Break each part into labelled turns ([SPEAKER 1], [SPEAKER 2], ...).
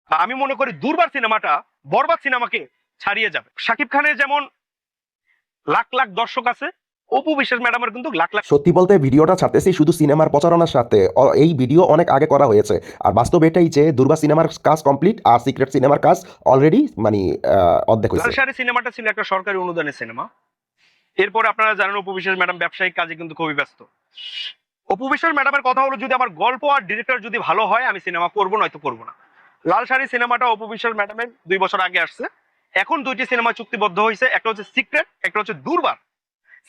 [SPEAKER 1] আমি মনে করি দুর্বার সিনেমাটা বরবাদ সিনেমাকে ছাড়িয়ে যাবে। শাকিব খানের যেমন লাখ লাখ দর্শক আছে, অপু বিশ্বাস ম্যাডামের কিন্তু লাখ লাখ।
[SPEAKER 2] সত্যি বলতে ভিডিওটা ছাড়তেছি শুধু সিনেমার প্রচারণার সাথে, এই ভিডিও অনেক আগে করা হয়েছে। আর বাস্তব এটাই যে দুর্বা সিনেমার কাজ কমপ্লিট আর সিক্রেট সিনেমার কাজ অলরেডি মানে অর্ধেক হয়েছে।
[SPEAKER 1] লালসারি সিনেমাটা ছিল একটা সরকারি অনুদানের সিনেমা। এরপরে আপনারা জানেন অপু বিশ্বাস ম্যাডাম ব্যবসায়িক কাজে কিন্তু খুবই ব্যস্ত। অপু বিশ্বাস ম্যাডামের কথা হলো, যদি আমার গল্প আর ডিরেক্টর যদি ভালো হয় আমি সিনেমা করবো, নয়তো করবো না। লাল শাড়ি সিনেমাটা অপু বিশ্বাস ম্যাডামের 2 বছর আগে আসছে। এখন 2টি সিনেমা চুক্তিবদ্ধ হয়েছে, একটা হচ্ছে সিক্রেট, একটা হচ্ছে দুর্বার।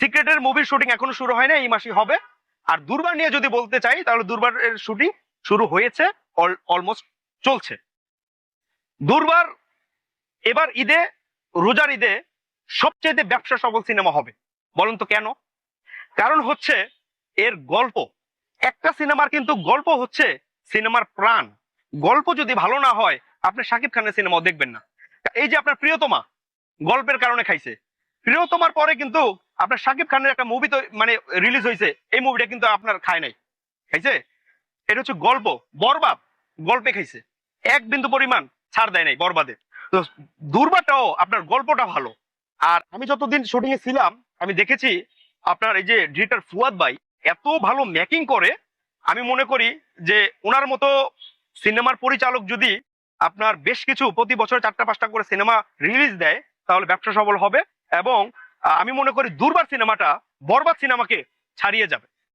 [SPEAKER 1] সিক্রেটের মুভির শুটিং এখনো শুরু হয় না, এই মাসে হবে। আর দুর্বার নিয়ে যদি বলতে চাই তাহলে দুর্বারের শুটিং শুরু হয়েছে, অলমোস্ট চলছে। দুর্বার এবার ঈদে, রোজার ঈদে সবচেয়ে ব্যবসা সফল সিনেমা হবে। বলুন তো কেন? কারণ হচ্ছে এর গল্প। একটা সিনেমার কিন্তু গল্প হচ্ছে সিনেমার প্রাণ। গল্প যদি ভালো না হয় আপনি শাকিব খানের সিনেমাও দেখবেন না। এই যে আপনার প্রিয়তমা গল্পের কারণে খাইছে, প্রিয়তমার পরে কিন্তু আপনার শাকিব খানের একটা মুভি তো মানে রিলিজ হয়েছে, এই মুভিটা কিন্তু আপনার খায় নাই, খাইছে। এটা হচ্ছে গল্প। বরবাদ গল্পে খাইছে, এক বিন্দু পরিমাণ ছাড় দেয় নাই বরবাদে। তো দুর্বাটাও আপনার গল্পটা ভালো। আর আমি যতদিন শুটিং এ ছিলাম আমি দেখেছি আপনার এই যে ডিরেক্টর ফুয়াদ ভাই এত ভালো মেকিং করে। আমি মনে করি যে ওনার মতো সিনেমার পরিচালক যদি আপনার বেশ কিছু প্রতি বছর 4টা 5টা করে সিনেমা রিলিজ দেয় তাহলে ব্যবসা সফল হবে। এবং আমি মনে করি দুর্বার সিনেমাটা বরবাদ সিনেমাকে ছাড়িয়ে যাবে।